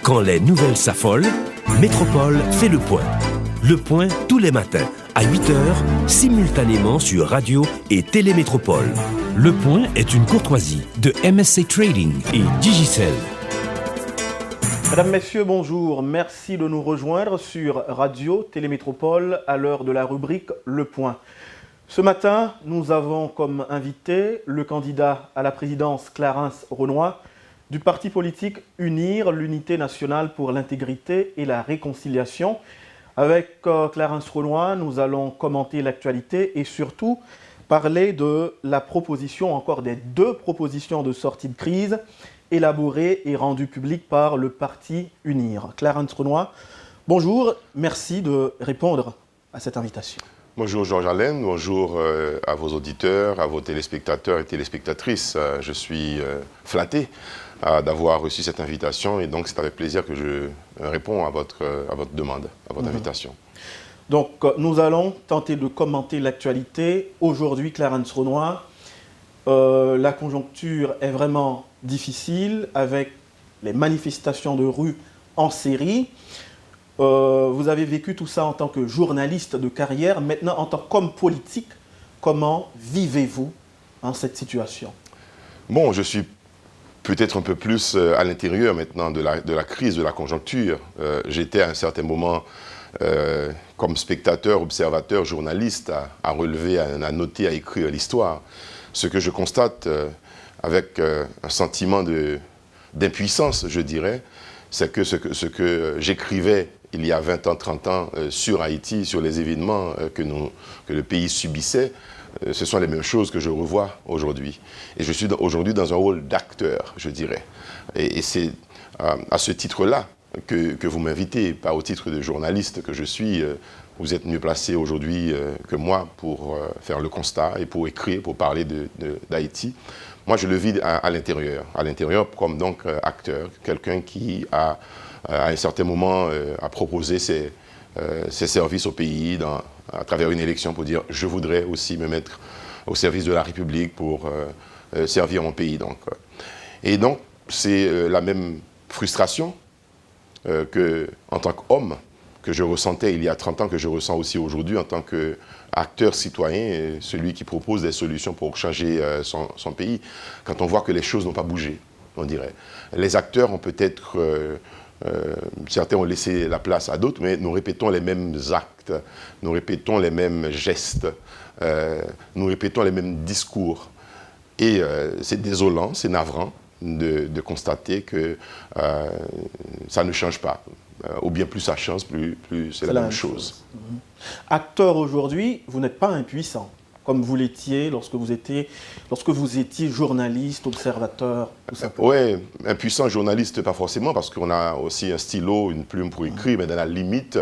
Quand les nouvelles s'affolent, Métropole fait le point. Le point tous les matins, à 8h, simultanément sur Radio et Télémétropole. Le point est une courtoisie de MSC Trading et Digicel. Mesdames, Messieurs, bonjour. Merci de nous rejoindre sur Radio Télémétropole à l'heure de la rubrique Le Point. Ce matin, nous avons comme invité le candidat à la présidence Clarence Renoy du parti politique UNIR, l'Unité nationale pour l'intégrité et la réconciliation. Avec Clarence Renoy, nous allons commenter l'actualité et surtout parler de la proposition, encore des 2 propositions de sortie de crise élaborées et rendues publiques par le parti UNIR. Clarence Renoy, bonjour, merci de répondre à cette invitation. Bonjour Georges-Alain, bonjour à vos auditeurs, à vos téléspectateurs et téléspectatrices. Je suis flatté d'avoir reçu cette invitation et donc c'est avec plaisir que je réponds à votre demande, à votre invitation. Donc nous allons tenter de commenter l'actualité. Aujourd'hui, Clarence Renoy, la conjoncture est vraiment difficile avec les manifestations de rue en série. Vous avez vécu tout ça en tant que journaliste de carrière. Maintenant, en tant qu'homme politique, comment vivez-vous en cette situation? Bon, je suis peut-être un peu plus à l'intérieur maintenant de la crise, de la conjoncture. J'étais à un certain moment comme spectateur, observateur, journaliste, à relever, à noter, à écrire l'histoire. Ce que je constate avec un sentiment d'impuissance, je dirais, c'est que ce que j'écrivais il y a 20 ans, 30 ans sur Haïti, sur les événements que le pays subissait, ce sont les mêmes choses que je revois aujourd'hui. Et je suis aujourd'hui dans un rôle d'acteur, je dirais. Et c'est à ce titre-là que vous m'invitez, pas au titre de journaliste que je suis. Vous êtes mieux placé aujourd'hui que moi pour faire le constat et pour écrire, pour parler d'Haïti. Moi, je le vis à l'intérieur comme donc acteur, quelqu'un qui à un certain moment a proposé ses services au pays à travers une élection pour dire « je voudrais aussi me mettre au service de la République pour servir mon pays ». Et donc, c'est la même frustration en tant qu'homme que je ressentais il y a 30 ans, que je ressens aussi aujourd'hui en tant qu'acteur citoyen, celui qui propose des solutions pour changer son pays, quand on voit que les choses n'ont pas bougé, on dirait. Les acteurs ont peut-être... certains ont laissé la place à d'autres, mais nous répétons les mêmes actes, nous répétons les mêmes gestes, nous répétons les mêmes discours. Et c'est désolant, c'est navrant de constater que ça ne change pas. Ou bien plus ça change, plus c'est la même chose. Acteur aujourd'hui, vous n'êtes pas impuissant, comme vous l'étiez lorsque vous étiez journaliste, observateur, tout ça. Oui, impuissant journaliste, pas forcément, parce qu'on a aussi un stylo, une plume pour écrire, mais dans la limite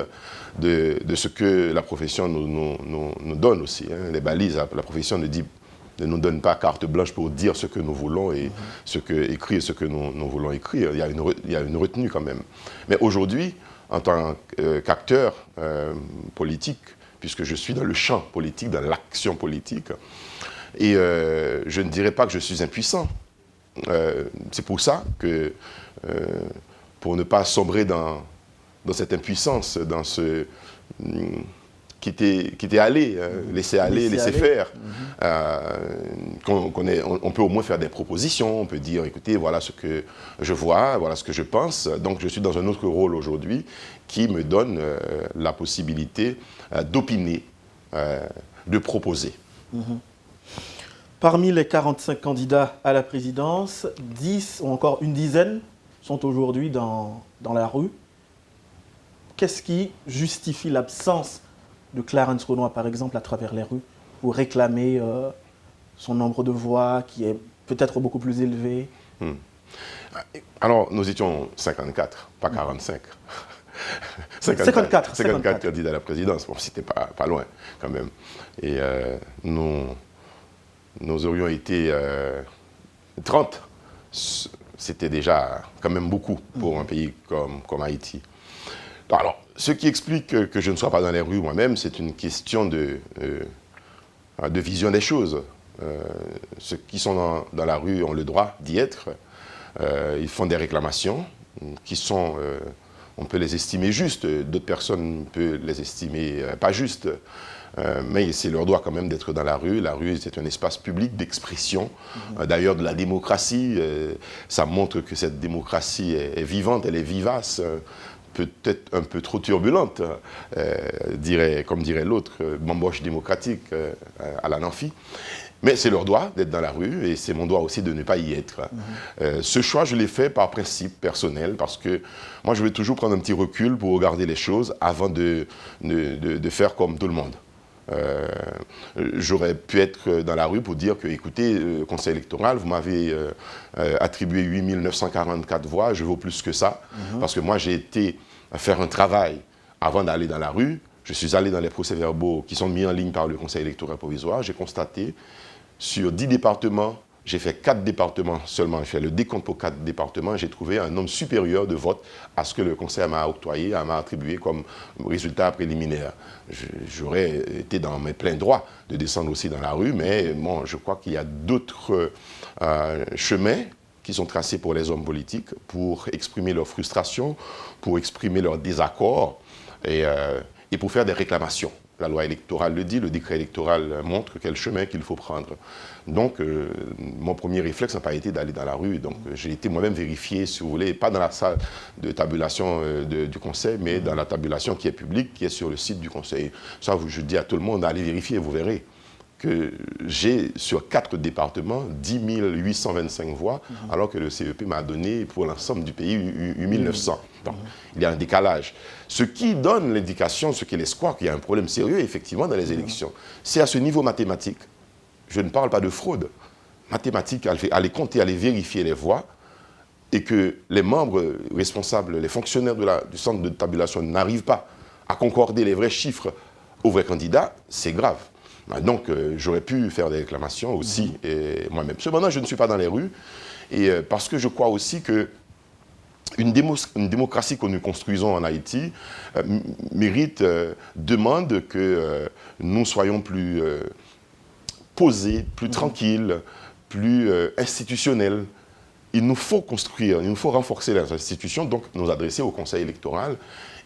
de ce que la profession nous donne aussi. Les balises, la profession ne nous donne pas carte blanche pour dire ce que nous voulons et écrire ce que nous voulons écrire. Il y a une retenue quand même. Mais aujourd'hui, en tant qu'acteur politique, puisque je suis dans le champ politique, dans l'action politique, et je ne dirais pas que je suis impuissant. C'est pour ça que, pour ne pas sombrer dans cette impuissance, dans ce... qui était allé, laisser aller, laisser faire. On peut au moins faire des propositions, on peut dire, écoutez, voilà ce que je vois, voilà ce que je pense. Donc je suis dans un autre rôle aujourd'hui qui me donne la possibilité d'opiner, de proposer. Parmi les 45 candidats à la présidence, 10 ou encore une dizaine sont aujourd'hui dans la rue. Qu'est-ce qui justifie l'absence de Clarence Renoy, par exemple, à travers les rues, pour réclamer son nombre de voix qui est peut-être beaucoup plus élevé? Alors, nous étions 54, pas 45. 54 candidats à la présidence. Bon, c'était pas loin, quand même. Et nous aurions été 30. C'était déjà quand même beaucoup pour un pays comme Haïti. Alors, ce qui explique que je ne sois pas dans les rues moi-même, c'est une question de vision des choses. Ceux qui sont dans la rue ont le droit d'y être. Ils font des réclamations. qui sont, on peut les estimer justes, d'autres personnes peuvent les estimer pas justes. Mais c'est leur droit quand même d'être dans la rue. La rue, c'est un espace public d'expression, d'ailleurs de la démocratie. Ça montre que cette démocratie est vivante, elle est vivace, peut-être un peu trop turbulente, comme dirait l'autre, bamboche démocratique à la Nanfi. Mais c'est leur droit d'être dans la rue et c'est mon droit aussi de ne pas y être. Ce choix, je l'ai fait par principe personnel parce que moi, je vais toujours prendre un petit recul pour regarder les choses avant de faire comme tout le monde. J'aurais pu être dans la rue pour dire que, écoutez, conseil électoral, vous m'avez attribué 8 944 voix, je vaux plus que ça, parce que moi j'ai été faire un travail avant d'aller dans la rue. Je suis allé dans les procès-verbaux qui sont mis en ligne par le conseil électoral provisoire. J'ai constaté, sur 10 départements, j'ai fait 4 départements seulement, j'ai fait le décompte pour 4 départements, j'ai trouvé un nombre supérieur de votes à ce que le conseil m'a octroyé, m'a attribué comme résultat préliminaire. J'aurais été dans mes pleins droits de descendre aussi dans la rue, mais bon, je crois qu'il y a d'autres chemins qui sont tracés pour les hommes politiques pour exprimer leur frustration, pour exprimer leur désaccord et pour faire des réclamations. La loi électorale le dit, le décret électoral montre quel chemin qu'il faut prendre. Donc, mon premier réflexe n'a pas été d'aller dans la rue. Donc, j'ai été moi-même vérifié, si vous voulez, pas dans la salle de tabulation du Conseil, mais dans la tabulation qui est publique, qui est sur le site du Conseil. Ça, je dis à tout le monde, allez vérifier, vous verrez que j'ai, sur 4 départements, 10 825 voix, alors que le CEP m'a donné, pour l'ensemble du pays, 8 900. Donc, il y a un décalage. Ce qui donne l'indication, ce qui est l'espoir qu'il y a un problème sérieux, effectivement, dans les élections. C'est à ce niveau mathématique, je ne parle pas de fraude, mathématique, aller compter, aller vérifier les voix, et que les membres responsables, les fonctionnaires du centre de tabulation n'arrivent pas à concorder les vrais chiffres aux vrais candidats, c'est grave. Donc, j'aurais pu faire des réclamations aussi, moi-même. Cependant, je ne suis pas dans les rues, et parce que je crois aussi que une démocratie que nous construisons en Haïti demande que nous soyons plus posés, plus tranquilles, plus institutionnels. Il nous faut construire, il nous faut renforcer les institutions, donc nous adresser au conseil électoral.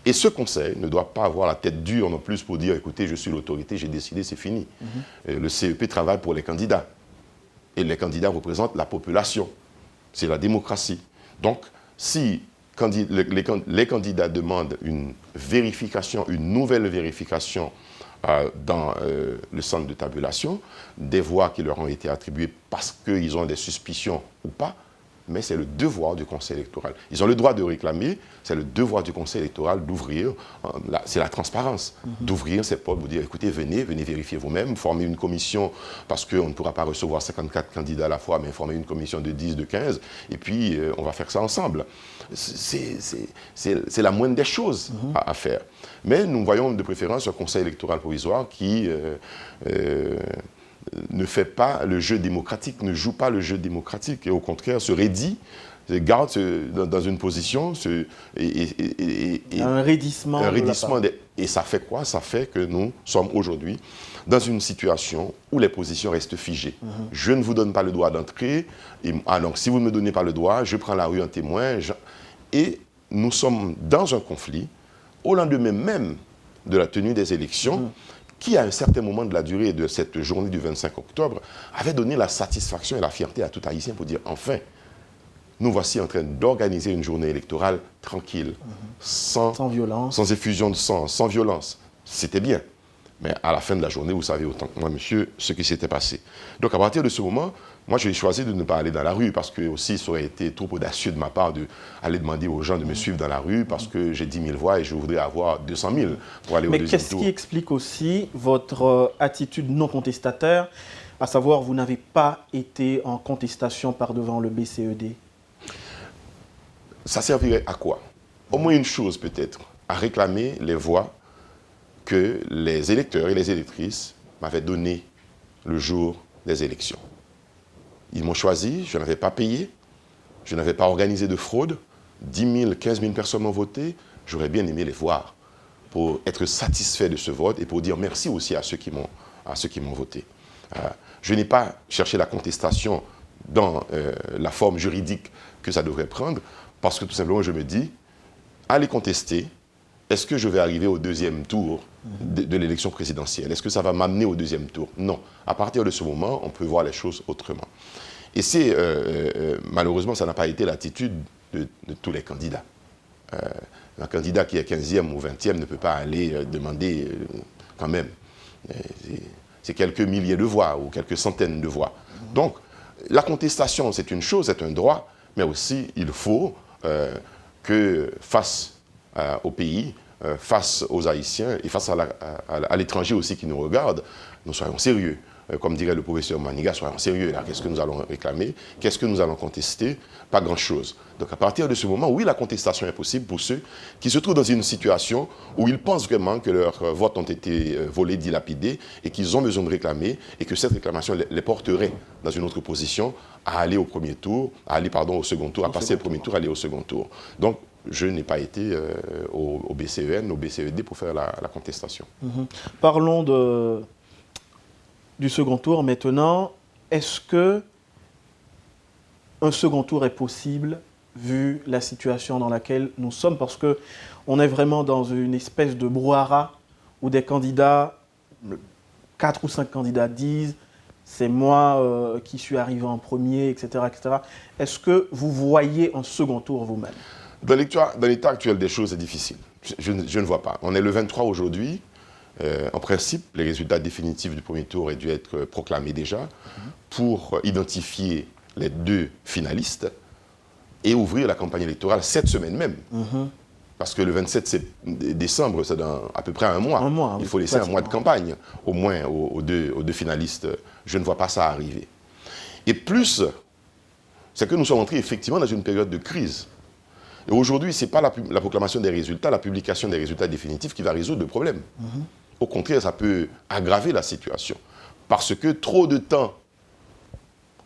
Et ce conseil ne doit pas avoir la tête dure non plus pour dire, écoutez, je suis l'autorité, j'ai décidé, c'est fini. Le CEP travaille pour les candidats. Et les candidats représentent la population. C'est la démocratie. Donc, si les candidats demandent une vérification, une nouvelle vérification dans le centre de tabulation, des voix qui leur ont été attribuées parce qu'ils ont des suspicions ou pas, mais c'est le devoir du conseil électoral. Ils ont le droit de réclamer, c'est le devoir du conseil électoral d'ouvrir, c'est la transparence, d'ouvrir ces portes, vous dire, écoutez, venez vérifier vous-même, former une commission, parce qu'on ne pourra pas recevoir 54 candidats à la fois, mais former une commission de 10, de 15, et puis on va faire ça ensemble. C'est la moindre des choses à faire. Mais nous voyons de préférence un conseil électoral provisoire qui ne fait pas le jeu démocratique, ne joue pas le jeu démocratique, et au contraire se raidit, garde dans une position, un raidissement. Et ça fait quoi? Ça fait que nous sommes aujourd'hui dans une situation où les positions restent figées. Je ne vous donne pas le droit d'entrer, donc si vous ne me donnez pas le droit, je prends la rue en témoin, et nous sommes dans un conflit, au lendemain même de la tenue des élections, qui, à un certain moment de la durée de cette journée du 25 octobre, avait donné la satisfaction et la fierté à tout Haïtien pour dire, enfin, nous voici en train d'organiser une journée électorale tranquille, sans violence, sans effusion de sang, sans violence. C'était bien. Mais à la fin de la journée, vous savez autant que moi, monsieur, ce qui s'était passé. Donc à partir de ce moment, moi j'ai choisi de ne pas aller dans la rue parce que aussi ça aurait été trop audacieux de ma part d'aller demander aux gens de me suivre dans la rue parce que j'ai 10 000 voix et je voudrais avoir 200 000 pour aller au deuxième tour. Mais qu'est-ce qui explique aussi votre attitude non contestataire, à savoir vous n'avez pas été en contestation par devant le BCED? Ça servirait à quoi? Au moins une chose peut-être, à réclamer les voix que les électeurs et les électrices m'avaient données le jour des élections. Ils m'ont choisi, je n'avais pas payé, je n'avais pas organisé de fraude, 10 000, 15 000 personnes m'ont voté, j'aurais bien aimé les voir pour être satisfait de ce vote et pour dire merci aussi à ceux qui m'ont voté. Je n'ai pas cherché la contestation dans la forme juridique que ça devrait prendre, parce que tout simplement, je me dis, aller contester, est-ce que je vais arriver au deuxième tour de l'élection présidentielle? Est-ce que ça va m'amener au deuxième tour? Non. À partir de ce moment, on peut voir les choses autrement. Et c'est, malheureusement, ça n'a pas été l'attitude de tous les candidats. Un candidat qui est 15e ou 20e ne peut pas aller demander quand même. C'est quelques milliers de voix ou quelques centaines de voix. Donc, la contestation, c'est une chose, c'est un droit, mais aussi, il faut que face au pays, face aux Haïtiens et face à l'étranger aussi qui nous regarde, nous soyons sérieux. Comme dirait le professeur Maniga, soyons sérieux là. Qu'est-ce que nous allons réclamer? Qu'est-ce que nous allons contester? Pas grand-chose. Donc à partir de ce moment, oui, la contestation est possible pour ceux qui se trouvent dans une situation où ils pensent vraiment que leurs votes ont été volés, dilapidés, et qu'ils ont besoin de réclamer, et que cette réclamation les porterait dans une autre position à aller au premier tour, à aller au second tour, à passer le premier tour, à aller au second tour. Donc je n'ai pas été au BCEN, au BCED pour faire la contestation. Parlons du second tour maintenant. Est-ce que un second tour est possible vu la situation dans laquelle nous sommes? Parce qu'on est vraiment dans une espèce de brouhaha où des candidats, 4 ou 5 candidats disent « c'est moi qui suis arrivé en premier », etc. etc. Est-ce que vous voyez un second tour vous-même? Dans l'état actuel des choses, c'est difficile. Je ne vois pas. On est le 23 aujourd'hui. En principe, les résultats définitifs du premier tour auraient dû être proclamés déjà pour identifier les 2 finalistes et ouvrir la campagne électorale cette semaine même. Parce que le 27 décembre, c'est dans à peu près un mois. Il faut laisser un mois de campagne, au moins, aux deux finalistes. Je ne vois pas ça arriver. Et plus, c'est que nous sommes entrés effectivement dans une période de crise. Et aujourd'hui, ce n'est pas la proclamation des résultats, la publication des résultats définitifs qui va résoudre le problème. Au contraire, ça peut aggraver la situation. Parce que trop de temps,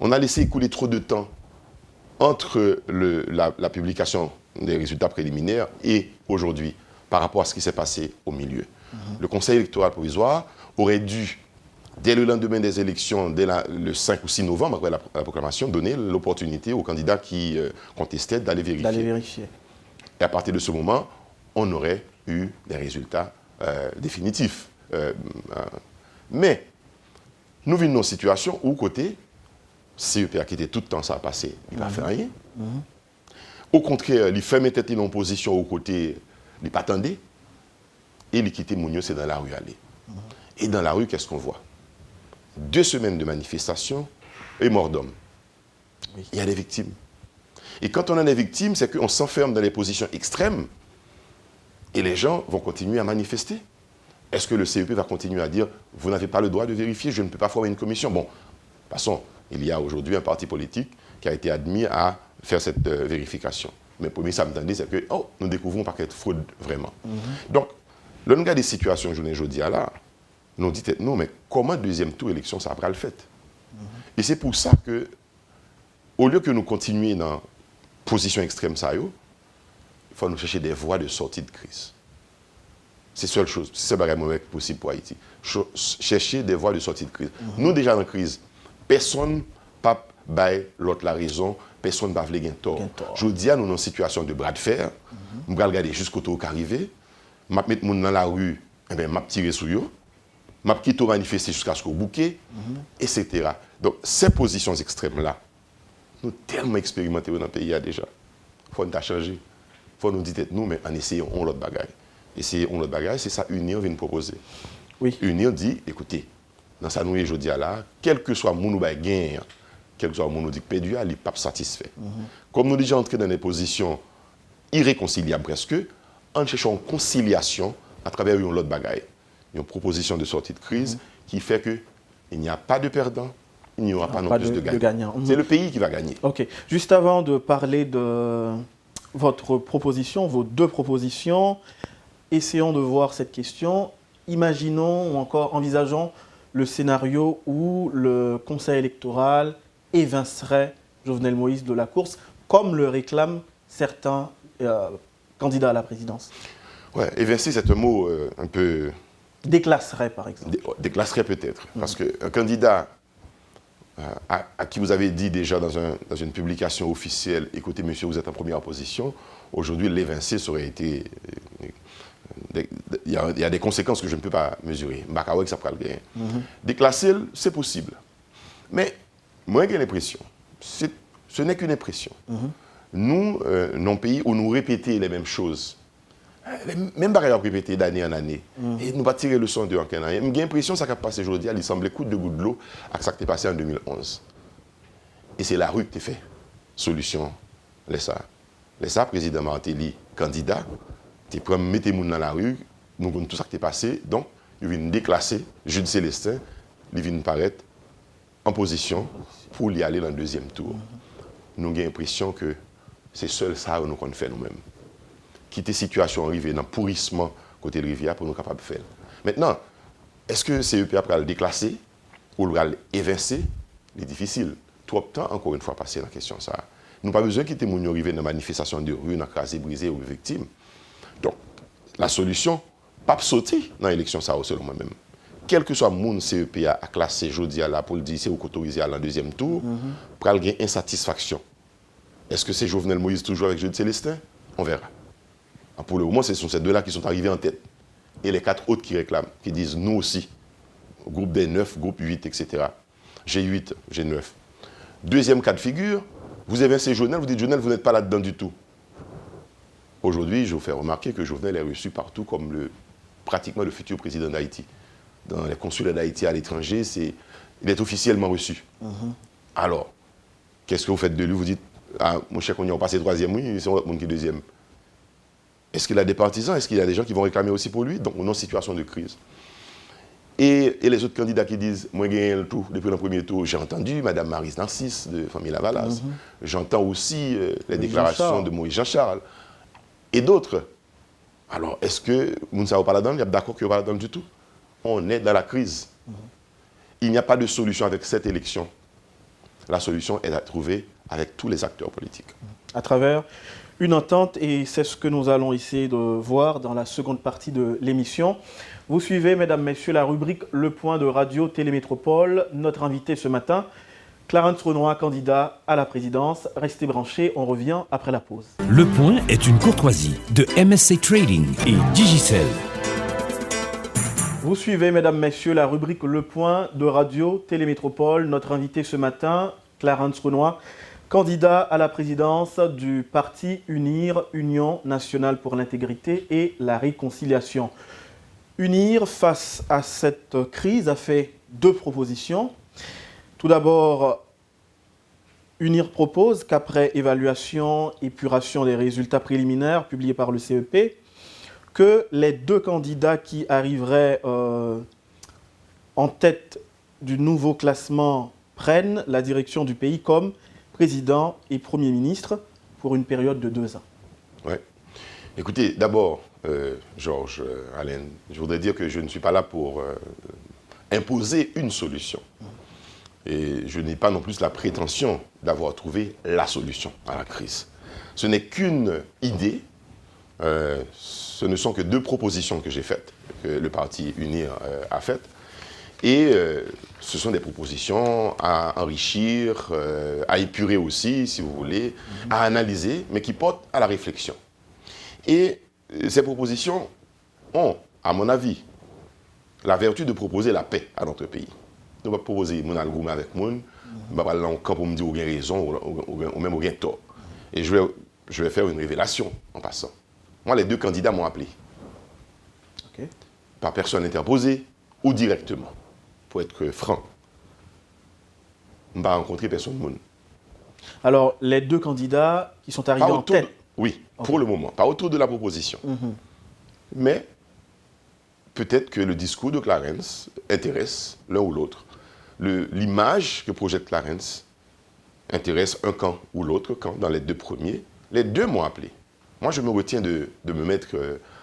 on a laissé écouler trop de temps entre la publication des résultats préliminaires et aujourd'hui, par rapport à ce qui s'est passé au milieu. Le Conseil électoral provisoire aurait dû, dès le lendemain des élections, dès le 5 ou 6 novembre, après la proclamation, donner l'opportunité aux candidats qui contestaient d'aller vérifier. Et à partir de ce moment, on aurait eu des résultats définitif. Mais nous vivons une situation où, côté CEP a quitté tout le temps, ça a passé, il n'a fait rien. Au contraire, il fait mettre une opposition au côté, il pas attendait, et il quitté Mounio, c'est dans la rue aller. Et dans la rue, qu'est-ce qu'on voit? 2 semaines de manifestation et mort d'homme. Il y a des victimes. Et quand on a des victimes, c'est qu'on s'enferme dans les positions extrêmes et les gens vont continuer à manifester. Est-ce que le CEP va continuer à dire « vous n'avez pas le droit de vérifier, je ne peux pas former une commission ». Bon, de toute façon, il y a aujourd'hui un parti politique qui a été admis à faire cette vérification. Mais pour moi, ça me tendait, c'est que nous découvrons par quelle fraude vraiment. Donc, le regard des situations, je ne dis là, nous dit non, mais comment deuxième tour élection, ça va le fait? Et c'est pour ça que, au lieu que nous continuions dans position extrême, il faut nous chercher des voies de sortie de crise. C'est la seule chose, c'est ce qui est possible pour Haïti. Chercher des voies de sortie de crise. Nous, déjà en crise, personne ne peut bailler l'autre la raison, personne ne peut avoir tort. Je dis à nous dans une situation de bras de fer, je vais regarder jusqu'au tour qui arrive, je vais mettre les gens dans la rue, je vais tirer sur eux, je vais quitter manifester jusqu'à ce qu'on bouquet, etc. Donc, ces positions extrêmes-là, nous avons tellement expérimenté dans le pays déjà. Il faut nous changer. Il faut nous dire, nous, mais en essayant l'autre bagaille. Essayer l'autre bagaille, c'est ça, Unir vient nous proposer. Oui. Unir dit, écoutez, dans sa nouille, je dis là, quel que soit mon gain, quel que soit mon dit perdu, il n'est pas satisfait. Comme nous déjà entrés dans des positions irréconciliables presque, en cherchant une conciliation à travers une autre bagaille. Une proposition de sortie de crise qui fait qu'il n'y a pas de perdants, il n'y aura pas non plus de gagnants. C'est le pays qui va gagner. Ok. Juste avant de parler de votre proposition, vos 2 propositions, essayons de voir cette question. Imaginons ou encore envisageons le scénario où le Conseil électoral évincerait Jovenel Moïse de la course, comme le réclament certains candidats à la présidence. Oui, évincer, c'est un mot un peu... Déclasserait, par exemple. Déclasserait peut-être. Parce qu'un candidat à qui vous avez dit déjà dans une publication officielle, écoutez monsieur, vous êtes en première position, aujourd'hui l'évincer, ça aurait été... Il y a des conséquences que je ne peux pas mesurer. Ça déclasser, c'est possible. Mais moi j'ai l'impression, ce n'est qu'une impression. Nous, dans un pays où nous répétons les mêmes choses, même barrières répétées d'année en année, et nous pas tirer le son de en Canada. J'ai l'impression que ça qui a passé aujourd'hui, il semblait coup de goutte de l'eau à ce qui est passé en 2011. Et c'est la rue qui a fait solution. Laissez ça, président Martelly, candidat, tu peux mettre les gens dans la rue, nous avons tout ça qui est passé, donc il vient déclasser Jude Célestin, il vient paraître en position pour y aller dans le deuxième tour. Nous avons l'impression que c'est seul ça que nous comptons faire nous-mêmes. Quitter la situation arrivée dans le pourrissement côté de rivière pour nous capables de faire. Maintenant, est-ce que CEP après le déclasser ou le évincer? C'est difficile. Trop de temps, encore une fois, passer dans la question ça. Nous n'avons pas besoin de quitter les gens arrivés dans la manifestation de rue, dans crasé, brisé ou victime. Donc, la solution, pas sauter dans l'élection ça selon moi-même. Quel que soit le monde CEP à classer aujourd'hui pour le dire c'est autorisé à la deuxième tour, pour avoir une insatisfaction. Est-ce que c'est Jovenel Moïse toujours avec Jude Célestin? On verra. Pour le moment, ce sont ces deux-là qui sont arrivés en tête. Et les 4 autres qui réclament, qui disent nous aussi. Groupe des 9, groupe 8, etc. G8, G9. Deuxième cas de figure, vous évincez Jovenel, vous dites Jovenel, vous n'êtes pas là-dedans du tout. Aujourd'hui, je vous fais remarquer que Jovenel est reçu partout comme pratiquement le futur président d'Haïti. Dans les consulats d'Haïti à l'étranger, il est officiellement reçu. Alors, qu'est-ce que vous faites de lui? Vous dites, mon cher, on y a passé troisième, oui, c'est mon qui est deuxième. Est-ce qu'il a des partisans? Est-ce qu'il y a des gens qui vont réclamer aussi pour lui? Donc, on est en situation de crise. Et les autres candidats qui disent, moi, j'ai gagné le tour depuis le premier tour, j'ai entendu Mme Maryse Narcisse de famille Lavalas. J'entends aussi les déclarations de Moïse Jean-Charles. Et d'autres. Alors, est-ce que nous ne savons pas là-dedans? Il y a d'accord qu'il n'y a pas là-dedans du tout? On est dans la crise. Il n'y a pas de solution avec cette élection. La solution est à trouver avec tous les acteurs politiques. À travers une entente, et c'est ce que nous allons essayer de voir dans la seconde partie de l'émission. Vous suivez, mesdames, messieurs, la rubrique Le Point de Radio Télémétropole. Notre invité ce matin, Clarence Renoir, candidat à la présidence. Restez branchés, on revient après la pause. Le Point est une courtoisie de MSC Trading et Digicel. Vous suivez, mesdames, messieurs, la rubrique Le Point de Radio Télémétropole. Notre invité ce matin, Clarence Renoir, candidat à la présidence du parti UNIR, Union nationale pour l'intégrité et la réconciliation. UNIR, face à cette crise, a fait 2 propositions. Tout d'abord, UNIR propose qu'après évaluation et épuration des résultats préliminaires publiés par le CEP, que les 2 candidats qui arriveraient en tête du nouveau classement prennent la direction du pays comme président et Premier ministre pour une période de 2 ans. Oui. Écoutez, d'abord, Georges, Alain, je voudrais dire que je ne suis pas là pour imposer une solution. Et je n'ai pas non plus la prétention d'avoir trouvé la solution à la crise. Ce n'est qu'une idée. Ce ne sont que 2 propositions que j'ai faites, que le parti UNIR a faites. Et ce sont des propositions à enrichir, à épurer aussi, si vous voulez, à analyser, mais qui portent à la réflexion. Et ces propositions ont, à mon avis, la vertu de proposer la paix à notre pays. Nous ne pouvons pas proposer mon algorithme avec moi, nous ne pouvons pas aller camp pour me dire où il y a raison ou même où il y a tort. Et je vais faire une révélation en passant. Moi, les 2 candidats m'ont appelé. Okay. Par personne interposée ou directement. Pour être franc. Je n'ai pas rencontré personne. Alors, les 2 candidats qui sont arrivés en tête. Oui, pour le moment. Pas autour de la proposition. Mais peut-être que le discours de Clarence intéresse l'un ou l'autre. L'image que projette Clarence intéresse un camp ou l'autre camp dans les 2 premiers. Les 2 m'ont appelé. Moi, je me retiens de me mettre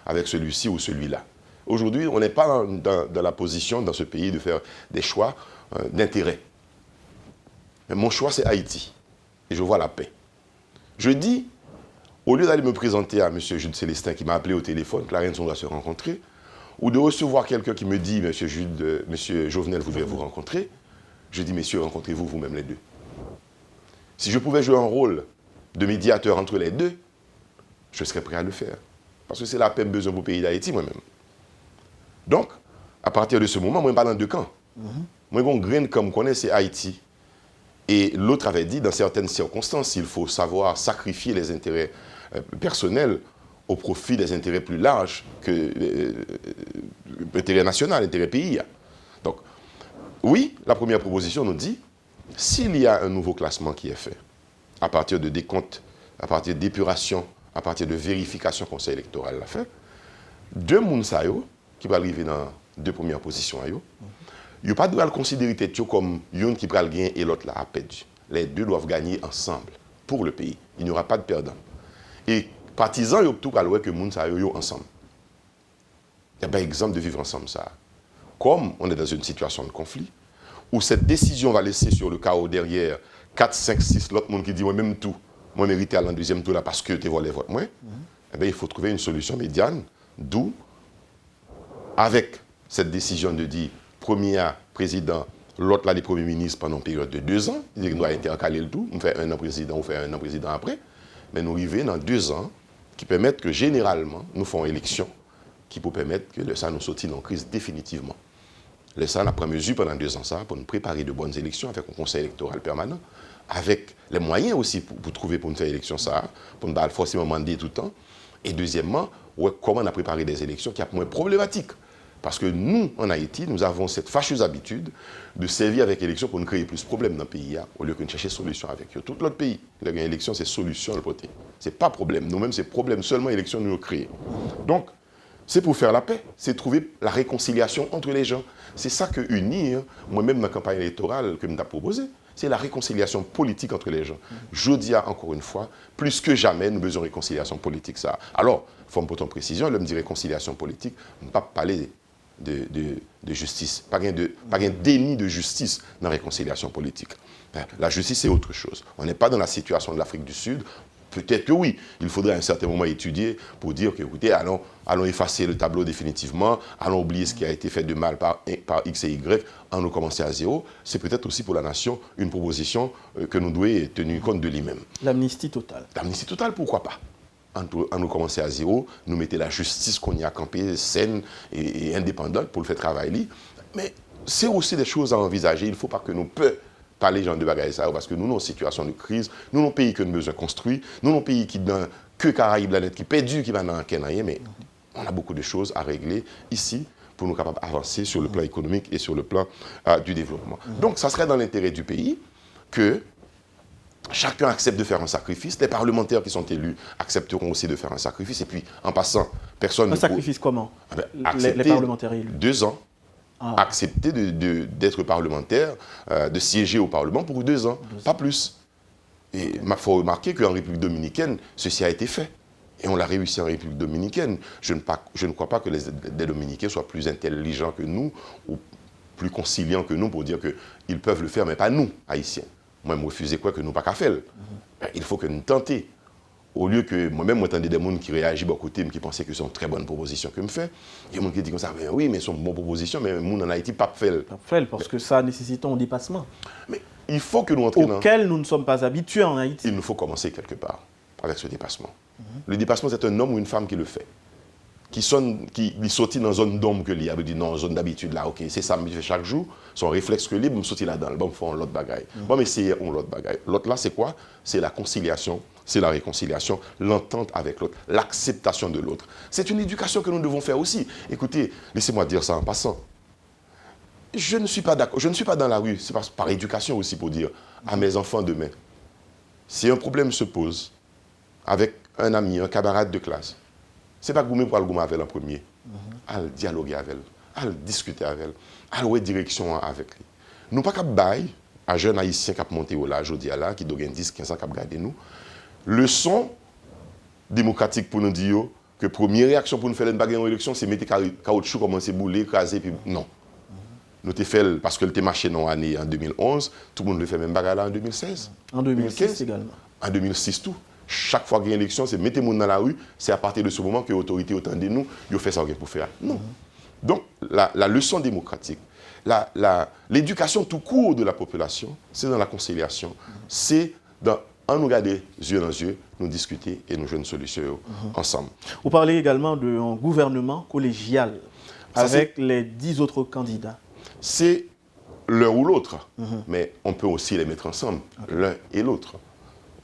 avec celui-ci ou celui-là. Aujourd'hui, on n'est pas dans la position, dans ce pays, de faire des choix d'intérêt. Mais mon choix, c'est Haïti. Et je vois la paix. Je dis, au lieu d'aller me présenter à M. Jude Célestin, qui m'a appelé au téléphone, Clarence, on doit se rencontrer, ou de recevoir quelqu'un qui me dit, M. Jovenel voudrait vous rencontrer, je dis, messieurs, rencontrez-vous vous-même les deux. Si je pouvais jouer un rôle de médiateur entre les deux, je serais prêt à le faire. Parce que c'est la peine besoin pour le pays d'Haïti, moi-même. Donc, à partir de ce moment, moi, je ne suis pas dans deux camps. Moi, mon grain comme je connais, c'est Haïti. Et l'autre avait dit, dans certaines circonstances, il faut savoir sacrifier les intérêts personnels au profit des intérêts plus larges que l'intérêt national, l'intérêt pays. Donc, oui, la première proposition nous dit, s'il y a un nouveau classement qui est fait, à partir de décompte, à partir d'épuration, à partir de vérification conseil électoral l'a fait, deux Mounsayo, qui va arriver dans deux premières positions, il n'y a pas de le considérer comme une qui va gagner et l'autre là a perdu. Les deux doivent gagner ensemble pour le pays. Il n'y aura pas de perdant. Et partisans, ils tout voir que Mounsayo ensemble. Il y a pas exemple de vivre ensemble ça. Comme on est dans une situation de conflit, où cette décision va laisser sur le chaos derrière 4, 5, 6, l'autre monde qui dit, moi même tout, moi mérite aller en deuxième tour là parce que tu volé vote moi, eh bien, il faut trouver une solution médiane, d'où, avec cette décision de dire, premier président, l'autre là, les premiers ministres pendant une période de 2 ans, il doit intercaler le tout, on fait 1 an président, on fait 1 an président après, mais nous arrivons dans 2 ans qui permettent que généralement, nous faisons élection, qui peut permettre que ça nous sortit en crise définitivement. Le SAN a pris mesure pendant 2 ans ça pour nous préparer de bonnes élections avec un conseil électoral permanent, avec les moyens aussi pour trouver pour nous faire élection ça, pour ne pas forcément demander tout le temps. Et deuxièmement, comment on a préparé des élections qui sont moins problématiques. Parce que nous, en Haïti, nous avons cette fâcheuse habitude de servir avec l'élection pour nous créer plus de problèmes dans le pays, au lieu que de chercher solution avec eux. Tout l'autre pays, l'élection, c'est solution le voter. Ce n'est pas problème. Nous-mêmes, c'est problème seulement élection nous créer. Donc, c'est pour faire la paix, c'est trouver la réconciliation entre les gens. C'est ça que unir, moi-même dans la campagne électorale que je m'ai proposé, c'est la réconciliation politique entre les gens. Je dis encore une fois, plus que jamais, nous avons besoin de réconciliation politique. Ça. Alors, il faut me porter en précision, là, me dire réconciliation politique, je ne vais pas parler de justice, pas un déni de justice dans la réconciliation politique. La justice, c'est autre chose. On n'est pas dans la situation de l'Afrique du Sud. Peut-être que oui, il faudrait à un certain moment étudier pour dire que, écoutez, allons effacer le tableau définitivement, allons oublier ce qui a été fait de mal par X et Y, allons commencer à zéro. C'est peut-être aussi pour la nation une proposition que nous devons tenir compte de lui-même. L'amnistie totale. L'amnistie totale, pourquoi pas? En nous commencer à zéro, nous mettre la justice qu'on y a campée, saine et indépendante pour le faire travailler. Mais c'est aussi des choses à envisager. Il ne faut pas que nous puissions pas les gens de bagaille ça, parce que nous, nos situations de crise, nous, nos pays que nous besoin construire, nous, nos pays qui dans que Caraïbes, la qui perdu, qui va dans rien, mais on a beaucoup de choses à régler ici pour nous capables d'avancer sur le plan économique et sur le plan du développement. Donc, ça serait dans l'intérêt du pays que chacun accepte de faire un sacrifice. Les parlementaires qui sont élus accepteront aussi de faire un sacrifice. Et puis, en passant, personne... Un sacrifice comment les parlementaires élus 2 ans. Accepter d'être parlementaire, de siéger au Parlement pour 2 ans, pas plus. Et il faut remarquer qu'en République dominicaine, ceci a été fait. Et on l'a réussi en République dominicaine. Je ne crois pas que les Dominicains soient plus intelligents que nous ou plus conciliants que nous pour dire qu'ils peuvent le faire, mais pas nous, Haïtiens. Moi, je me refusais quoi que nous pas qu'à faire. Il faut que nous tentions. Au lieu que moi-même, j'entendais des gens qui réagissent beaucoup côté, qui pensaient que c'est une très bonne proposition que je fais. Il y a des gens qui disent comme ça, ben oui, mais c'est une bonne proposition, mais les gens en Haïti, pas fait. Pas fait, parce que ça nécessite un dépassement. Mais il faut que nous entrions auquel nous ne sommes pas habitués en Haïti. Il nous faut commencer quelque part avec ce dépassement. Le dépassement, c'est un homme ou une femme qui le fait. Qui sortit dans une zone d'ombre que lui a dit non, zone d'habitude là, ok, c'est ça que je fais chaque jour, son réflexe que libre, me sortir là-dedans, bon, faire l'autre bagaille. Bon, mais c'est l'autre bagaille. L'autre là, c'est quoi? C'est la conciliation, c'est la réconciliation, l'entente avec l'autre, l'acceptation de l'autre. C'est une éducation que nous devons faire aussi. Écoutez, laissez-moi dire ça en passant. Je ne suis pas d'accord, je ne suis pas dans la rue, c'est par éducation aussi pour dire à mes enfants demain, si un problème se pose avec un ami, un camarade de classe, c'est pas goumé pour le goumer avec elle en premier. À dialoguer avec elle, à discuter avec elle, à avoir direction avec lui. Nous pas qu'à bailler à jeunes haïtiens qui ont monté au là, aujourd'hui là, qui doivent 10, 15 ans qui ont gardé nous. Leçon démocratique pour nous dire que la première réaction pour nous faire une bagarre en élection, c'est mettre caoutchouc, commencer à bouler, écraser, puis non. Nous t'ai fait parce que le t'ai marché dans l'année en 2011, tout le monde le fait même bagarre là en 2016. En 2015 également. En 2006 tout. Chaque fois qu'il y a une élection, c'est mettez les gens dans la rue, c'est à partir de ce moment que l'autorité autant de nous, ils fait ça pour faire. Non. Donc, la leçon démocratique, l'éducation tout court de la population, c'est dans la conciliation. C'est en nous regarder yeux dans yeux, nous discuter et nous jouer une solution ensemble. Vous parlez également d'un gouvernement collégial avec les 10 autres candidats. C'est l'un ou l'autre, mais on peut aussi les mettre ensemble, l'un et l'autre.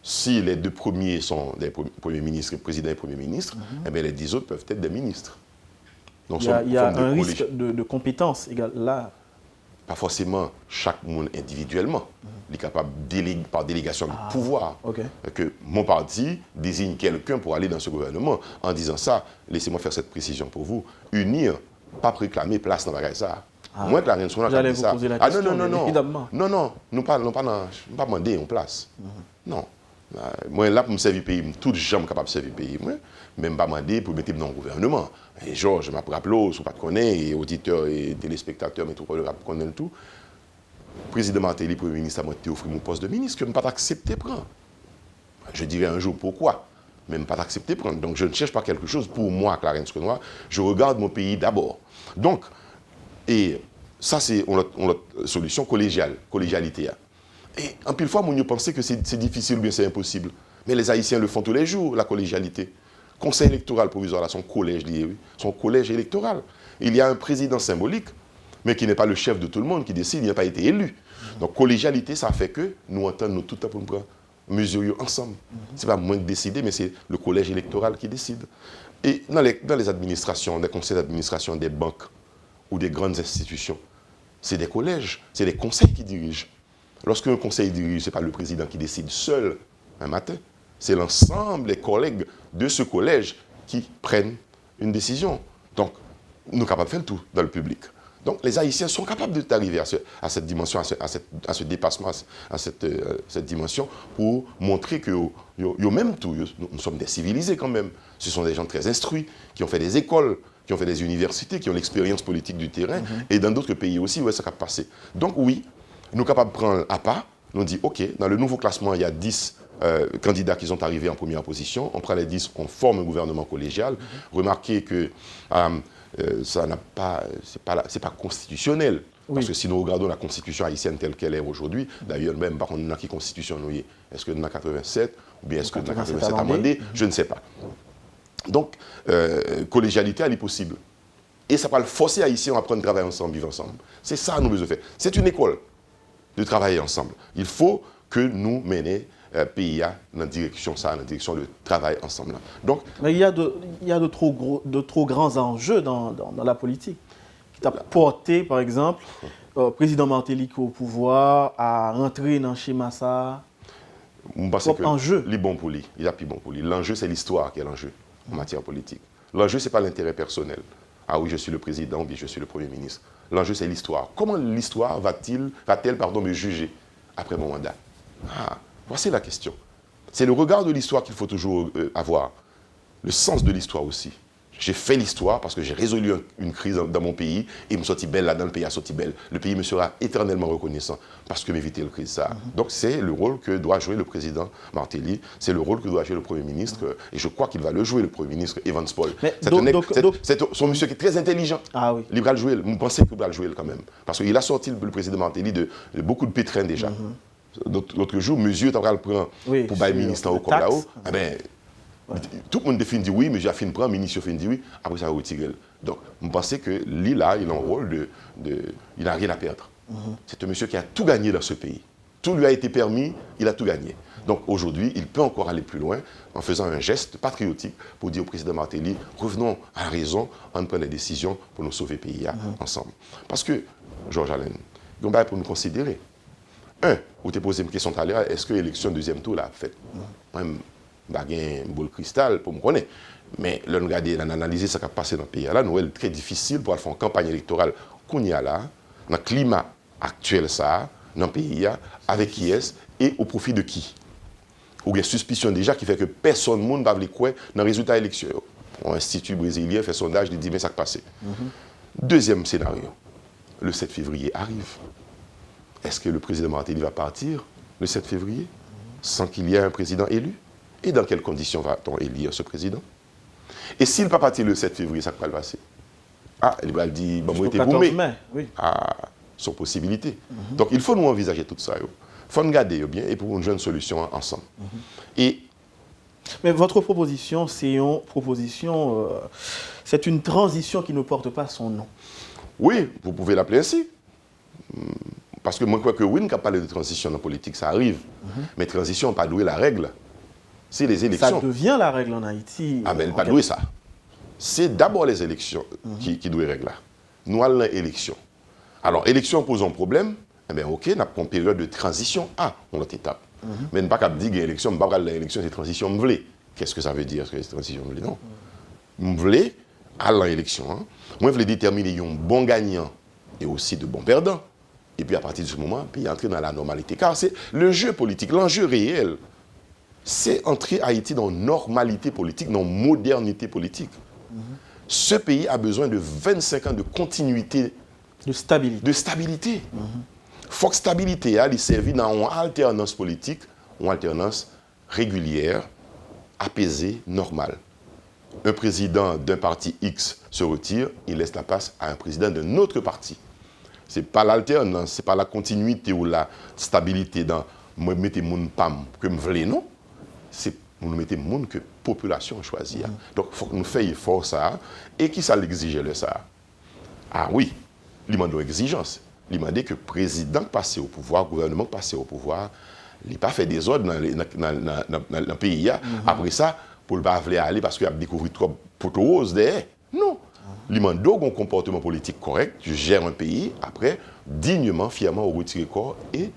Si les deux premiers sont des premiers ministres, présidents et premiers ministres, eh bien les 10 autres peuvent être des ministres. Donc, il y a un risque de compétence là. Pas forcément chaque monde individuellement. Il est capable, par délégation de pouvoir, que mon parti désigne quelqu'un pour aller dans ce gouvernement. En disant ça, laissez-moi faire cette précision pour vous. Unir, pas réclamer place dans la ça. Moi, que la reine Sonia a dit ça. Poser la question, non, évidemment. Non, nous pas demander en place. Non. Moi, là, pour me servir le pays, tout jamais capable de servir le pays. Moi, même pas demander pour mettre dans le gouvernement. Et Georges, je m'appelle, si vous ne connaissez pas, et auditeurs et téléspectateurs, mais tout le monde connaît tout. Le président Martelly, Premier ministre, m'a offert mon poste de ministre, que je ne peux pas accepter prendre. Je dirai un jour pourquoi, mais je ne peux pas accepter prendre. Donc, je ne cherche pas quelque chose pour moi, Clarence Renoir. Je regarde mon pays d'abord. Donc, et ça, c'est une solution collégialité. Et en pile fois, on pensait que c'est difficile ou bien c'est impossible. Mais les Haïtiens le font tous les jours, la collégialité. Conseil électoral provisoire, là, son collège lié, oui, son collège électoral. Il y a un président symbolique, mais qui n'est pas le chef de tout le monde, qui décide, il n'a pas été élu. Donc, collégialité, ça fait que nous entendons tout le temps pour nous prendre mesures ensemble. Ce n'est pas moi qui décide, mais c'est le collège électoral qui décide. Et dans les administrations, des conseils d'administration des banques ou des grandes institutions, c'est des collèges, c'est des conseils qui dirigent. Lorsque un conseil dirige, ce n'est pas le président qui décide seul un matin. C'est l'ensemble des collègues de ce collège qui prennent une décision. Donc, nous sommes capables de faire tout dans le public. Donc, les Haïtiens sont capables d'arriver à cette dimension, à ce dépassement, à cette dimension pour montrer que même tout, nous sommes des civilisés quand même. Ce sont des gens très instruits, qui ont fait des écoles, qui ont fait des universités, qui ont l'expérience politique du terrain, et dans d'autres pays aussi où ça a passé. Donc, oui, nous sommes capables de prendre à pas, nous dit, OK, dans le nouveau classement, il y a 10 candidats qui sont arrivés en première position. On prend les 10, on forme un gouvernement collégial. Remarquez que ça n'a pas, c'est pas constitutionnel. Parce que si nous regardons la constitution haïtienne telle qu'elle est aujourd'hui, d'ailleurs, même par contre, dans quelle constitution nous y est? Est-ce que nous avons 87 ou bien est-ce que nous avons 87 amendés? Je ne sais pas. Donc, collégialité, elle est possible. Et ça va le forcer Haïtiens à apprendre à travailler ensemble, vivre ensemble. C'est ça que nous devons faire. C'est une école de travailler ensemble. Il faut que nous menions pays dans la direction de travail ensemble. Donc, mais il y a de trop grands enjeux dans la politique. Qui t'a porté, par exemple, président Martelly au pouvoir, à rentrer dans le schéma ça. Enjeu. Il est bon pour lui. Il a plus bon pour lui. L'enjeu, c'est l'histoire qui est l'enjeu en matière politique. L'enjeu, ce n'est pas l'intérêt personnel. Ah oui, je suis le président, oui, je suis le Premier ministre. L'enjeu, c'est l'histoire. Comment l'histoire va-t-elle me juger après mon mandat? Voici la question. C'est le regard de l'histoire qu'il faut toujours avoir. Le sens de l'histoire aussi. J'ai fait l'histoire parce que j'ai résolu une crise dans mon pays et il me sortit belle là-dedans, le pays a sorti belle. Le pays me sera éternellement reconnaissant parce que m'éviter le crise ça. Donc c'est le rôle que doit jouer le président Martelly, c'est le rôle que doit jouer le Premier ministre et je crois qu'il va le jouer, le Premier ministre Evans Paul. C'est son monsieur qui est très intelligent. Ah oui. Il va le jouer, vous pensez qu'il va le jouer quand même. Parce qu'il a sorti le président Martelly de beaucoup de pétrins déjà. L'autre jour, monsieur est en train de prendre pour bailler ministre en haut comme là-haut. Tout le monde dit oui, mais j'ai fini de prendre, le ministre dit oui, après ça va retirer. Donc, je pense que lui, là, il a un rôle il n'a rien à perdre. C'est un monsieur qui a tout gagné dans ce pays. Tout lui a été permis, il a tout gagné. Donc, aujourd'hui, il peut encore aller plus loin en faisant un geste patriotique pour dire au président Martelly, revenons à la raison, on prend des décisions pour nous sauver le pays ensemble. Parce que, Georges Alain, il y a pour nous considérer. Vous t'es posé une question tout à l'heure, est-ce que l'élection deuxième tour l'a fait? Je n'ai pas un bol cristal pour me connaître. Mais là, nous regardons, on analyse ce qui a passé dans le pays. Là, nous est très difficile pour faire une campagne électorale qu'on y a là, dans le climat actuel, ça, dans le pays, avec qui est et au profit de qui. Ou il y a une suspicion déjà qui fait que personne ne va aller croire dans le résultat élection. L'Institut brésilien fait un sondage, il dit mais ça a passé. Deuxième scénario, le 7 février arrive. Est-ce que le président Martelly va partir le 7 février sans qu'il y ait un président élu? Et dans quelles conditions va-t-on élire ce président? Et s'il ne va pas partir le 7 février, ça va le passer. Il va dire, moi, j'étais boumé. Oui. sans possibilité. Donc il faut nous envisager tout ça. Il faut nous garder bien et pour une jeune solution ensemble. Et mais votre proposition, c'est une transition qui ne porte pas son nom. oui, vous pouvez l'appeler ainsi. Parce que moi, je crois que oui, on peut parler de transition dans la politique, ça arrive. Mais transition, pas doué la règle. C'est les élections. Ça devient la règle en Haïti. Ah ben, pas doué ça. C'est d'abord les élections qui doivent régler. Nous allons à l'élection. Alors, élection pose un problème. Eh bien, ok, on a une période de transition à une autre étape. Mais ne pas qu'à dire que l'élection, ne pas que l'élection, c'est transition m'vlé. Qu'est-ce que ça veut dire, que c'est transition m'vlé? Non. M'vlé, à l'élection. Hein. Moi, je voulais déterminer un bon gagnant et aussi de bons perdants. Et puis, à partir de ce moment, puis entrer dans la normalité. Car c'est le jeu politique, l'enjeu réel, c'est entrer Haïti dans normalité politique, dans modernité politique. Ce pays a besoin de 25 ans de continuité. De stabilité. De stabilité. Faut que stabilité, elle servi dans une alternance politique, une alternance régulière, apaisée, normale. Un président d'un parti X se retire, il laisse la place à un président d'un autre parti. Ce n'est pas l'alternance, ce n'est pas la continuité ou la stabilité dans « moi mettez mon pam que me voulez », non. C'est nous mettez mon que la population choisit. Donc, il faut que nous fassions effort ça. Et qui ça l'exige le ça? Ah oui, il demande une exigence. Il demande que le président passe au pouvoir, le gouvernement passe au pouvoir, il n'a pas fait des ordres dans le pays. Après ça, pour ne pas aller parce qu'il a découvert trop poteaux roses derrière. Non. Il demande un comportement politique correct, tu gères un pays, après, dignement, fièrement, au retirer corps, et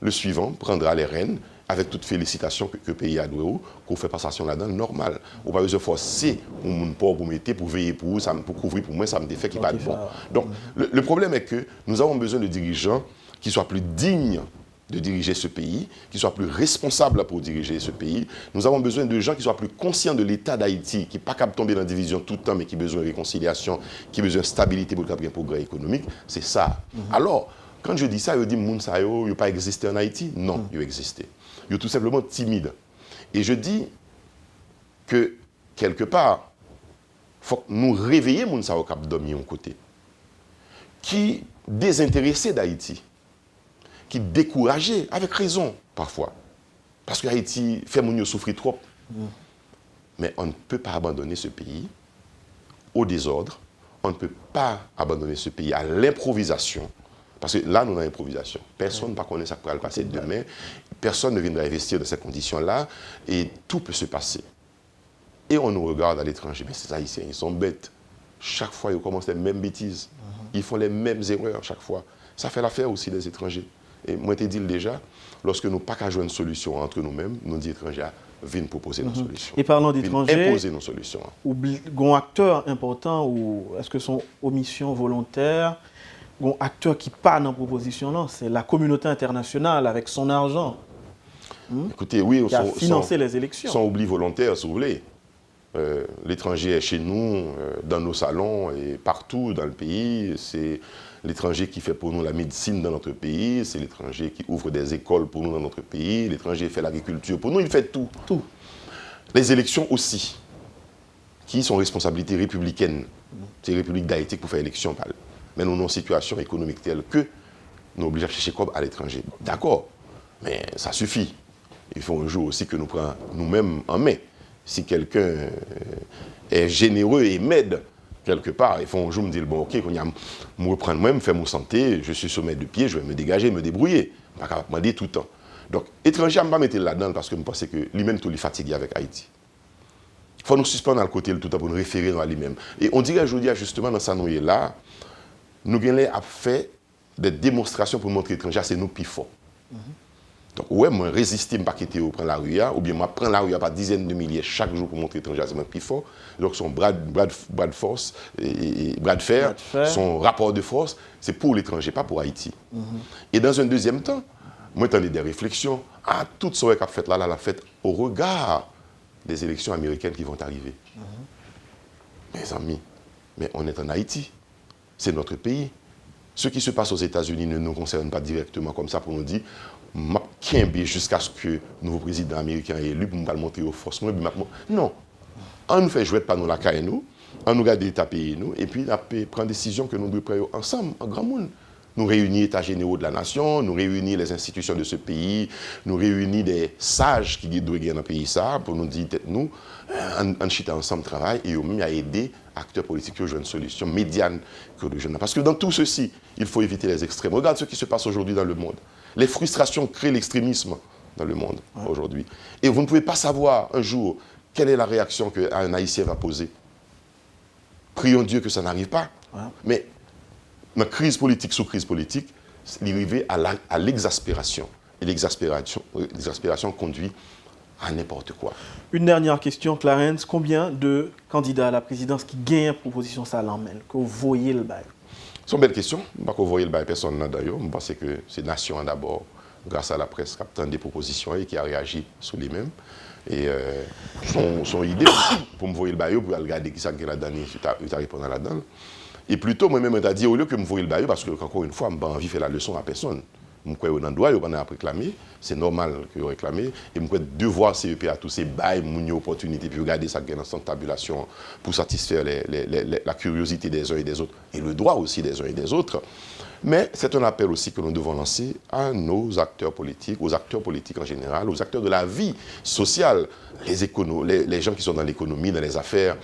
le suivant prendra les rênes avec toute félicitation que le pays a doué, qu'on fait passation là-dedans, normal. On va se forcer mon pauvre pour mettre, pour veiller pour vous, pour couvrir pour moi, ça me défait qui n'est pas de bon. Donc, le problème est que nous avons besoin de dirigeants qui soient plus dignes de diriger ce pays, qui soient plus responsables pour diriger ce pays. Nous avons besoin de gens qui soient plus conscients de l'état d'Haïti, qui n'est pas capable de tomber dans la division tout le temps, mais qui a besoin de réconciliation, qui a besoin de stabilité pour le progrès économique. C'est ça. Alors, quand je dis ça, je dis que moun sa yo n'a pas existé en Haïti. Non, il a existé. Il est tout simplement timide. Et je dis que, quelque part, il faut que nous réveillions moun sa yo qui dormi en côté, qui désintéressé d'Haïti, qui découragé, avec raison, parfois. Parce que Haïti fait moun yo souffrir trop. Mais on ne peut pas abandonner ce pays au désordre. On ne peut pas abandonner ce pays à l'improvisation. Parce que là, nous avons l'improvisation. Personne ne connaît ça pour le passer demain. Personne ne viendra investir dans ces conditions-là. Et tout peut se passer. Et on nous regarde à l'étranger. Mais ces Haïtiens, ils sont bêtes. Chaque fois, ils commencent les mêmes bêtises. Ils font les mêmes erreurs chaque fois. Ça fait l'affaire aussi des étrangers. Et moi, je te dis déjà, lorsque nous n'avons pas qu'à jouer une solution entre nous-mêmes, nous disons étrangers, viennent proposer nos solutions. Et parlant d'étrangers, imposer nos solutions. Un acteur important, ou est-ce que son omission volontaire, un acteur qui part dans la proposition là, c'est la communauté internationale avec son argent. Écoutez, oui, qui a financé les élections. Sans oubli volontaire, si vous voulez. L'étranger est chez nous, dans nos salons et partout dans le pays. C'est l'étranger qui fait pour nous la médecine dans notre pays. C'est l'étranger qui ouvre des écoles pour nous dans notre pays. L'étranger fait l'agriculture pour nous. Il fait tout. Tout. Les élections aussi, qui sont responsabilités républicaines. C'est la République d'Haïti pour faire élection. Mais nous avons une situation économique telle que nous sommes obligés de chercher comme à l'étranger. D'accord, mais ça suffit. Il faut un jour aussi que nous prenions nous-mêmes en main. Si quelqu'un est généreux et m'aide quelque part, il faut un jour me dire, bon, ok, quand je me reprends moi-même, faire mon santé, je suis sur mes deux pieds, je vais me dégager, me débrouiller. Je ne vais pas demander tout le temps. Donc, étranger, je ne vais pas mettre là-dedans parce que je pense que lui-même, tout est fatigué avec Haïti. Il faut nous suspendre à le côté tout le temps pour nous référer à lui-même. Et on dirait aujourd'hui, justement, dans sa nouille là, nous avons fait des démonstrations pour montrer étranger, c'est nous plus forts. Donc, ouais, moi, résister, je ne pas quitter ou prendre la rue, ou bien moi, prendre la rue par dizaines de milliers chaque jour pour montrer étranger, c'est moi plus fort. Donc, son bras de force, et bras de fer, son rapport de force, c'est pour l'étranger, pas pour Haïti. Et dans un deuxième temps, moi, j'entendais des réflexions. Ah, tout ce qu'on a fait là, la fête au regard des élections américaines qui vont arriver. Mes amis, mais on est en Haïti. C'est notre pays. Ce qui se passe aux États-Unis ne nous concerne pas directement comme ça pour nous dire jusqu'à ce que le nouveau président américain est élu pour nous montrer aux forces. Non. On nous fait jouer par nous la caille, on nous garde l'État pays, nous, et puis on prend des décisions que nous devons prendre ensemble, en grand monde. nous réunit États généraux de la nation, nous réunit les institutions de ce pays, nous réunit des sages qui doivent gagner dans le pays ça, pour nous dire, nous, en chita ensemble travail et même à aider acteurs politiques à jouer une solution médiane que le jeune. Parce que dans tout ceci, il faut éviter les extrêmes. Regarde ce qui se passe aujourd'hui dans le monde. Les frustrations créent l'extrémisme dans le monde aujourd'hui. Et vous ne pouvez pas savoir un jour quelle est la réaction qu'un Haïtien va poser. Prions Dieu que ça n'arrive pas. Mais dans crise politique sous crise politique, il arrive à l'exaspération. Et l'exaspération conduit à n'importe quoi. Une dernière question, Clarence. Combien de candidats à la présidence qui gagnent proposition ça l'emmène, que vous voyez le bail? C'est une belle question. Je ne sais pas que vous voyez le bail personne d'ailleurs. Je pense que c'est Nation d'abord, grâce à la presse, qui a obtenu des propositions et qui a réagi sur les mêmes. Et son idée, pour me voir le bail, pour regarder qui ça qui a donné, il a répondu là-dedans. Et plutôt, moi-même, je dit, au lieu que me voir le bail, parce que, encore une fois, je n'ai pas envie de faire la leçon à personne. Je crois que droit, il a réclamé, c'est normal qu'il ait réclamé. Et je crois devoir CEP à tous ces bails, une opportunité, puis regarder ça dans cette tabulation pour satisfaire la curiosité des uns et des autres, et le droit aussi des uns et des autres. Mais c'est un appel aussi que nous devons lancer à nos acteurs politiques, aux acteurs politiques en général, aux acteurs de la vie sociale, les gens qui sont dans l'économie, dans les affaires,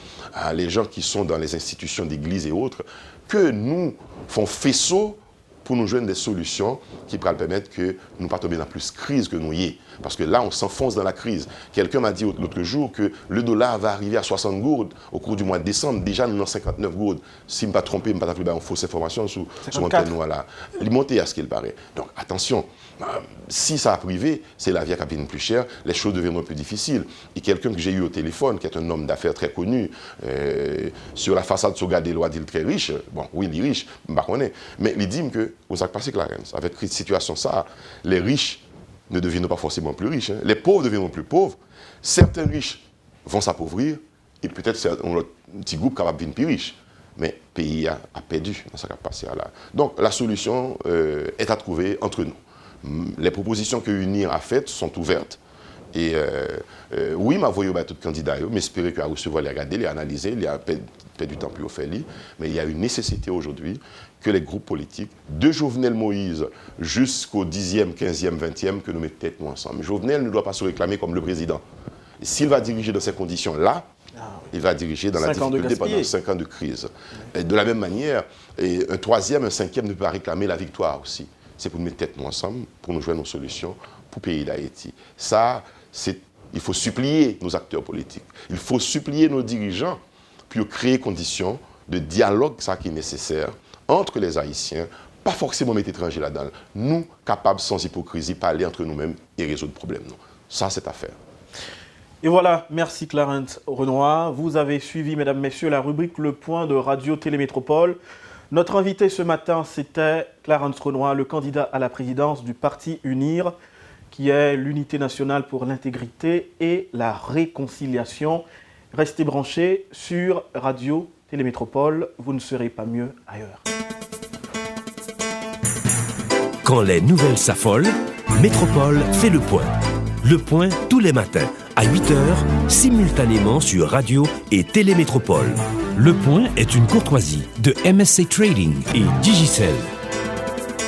les gens qui sont dans les institutions d'église et autres, que nous faisons faisceau pour nous joindre des solutions qui pourraient permettre que nous ne pas tomber dans plus de crise que nous y est. Parce que là, on s'enfonce dans la crise. Quelqu'un m'a dit l'autre jour que le dollar va arriver à 60 gourdes au cours du mois de décembre. Déjà, nous sommes 59 gourdes. Si je ne me pas trompé, je ne me pas trompé, une fausse information sur mon ténoir là. Il monte à ce qu'il paraît. Donc, attention, si ça a privé, c'est la vie qui devient plus chère, les choses deviendront plus difficiles. Et quelqu'un que j'ai eu au téléphone, qui est un homme d'affaires très connu, sur la façade, sur Gade Lois, il est très riche. Bon, oui, il est riche, je ne sais pas. Mais il dit que, vous savez passé, Clarence, avec cette situation, ça, les riches ne deviennent pas forcément plus riches. Hein. Les pauvres deviendront plus pauvres. Certains riches vont s'appauvrir et peut-être un petit groupe capable de devenir plus riche. Mais le pays a perdu dans ce qui a passé là. Donc la solution est à trouver entre nous. Les propositions que l'UNIR a faites sont ouvertes. Et oui, m'a voyé tout candidat, mais espérer qu'il a recevoir les regarder, les analyser, il a perdu du temps pour faire. Mais il y a une nécessité aujourd'hui que les groupes politiques, de Jovenel Moïse jusqu'au 10e, 15e, 20e, que nous mettons tête nous ensemble. Jovenel ne doit pas se réclamer comme le président. S'il va diriger dans ces conditions-là, il va diriger dans la difficulté pendant 5 ans de crise. Et de la même manière, un 3e, un 5e ne peut pas réclamer la victoire aussi. C'est pour nous mettre tête nous ensemble, pour nous jouer nos solutions pour le pays d'Haïti. Ça, il faut supplier nos acteurs politiques. Il faut supplier nos dirigeants pour créer conditions de dialogue, ça qui est nécessaire, entre les Haïtiens, pas forcément mettre étrangers là-dedans. Nous, capables sans hypocrisie, parler entre nous-mêmes et résoudre le problème. Ça, c'est à faire. Et voilà, merci Clarence Renoir. Vous avez suivi, mesdames, messieurs, la rubrique Le Point de Radio Télémétropole. Notre invité ce matin, c'était Clarence Renoir, le candidat à la présidence du parti UNIR, qui est l'Unité nationale pour l'intégrité et la réconciliation. Restez branchés sur Radio Télémétropole, vous ne serez pas mieux ailleurs. Quand les nouvelles s'affolent, Métropole fait le point. Le point tous les matins à 8h, simultanément sur Radio et Télémétropole. Le point est une courtoisie de MSC Trading et Digicel.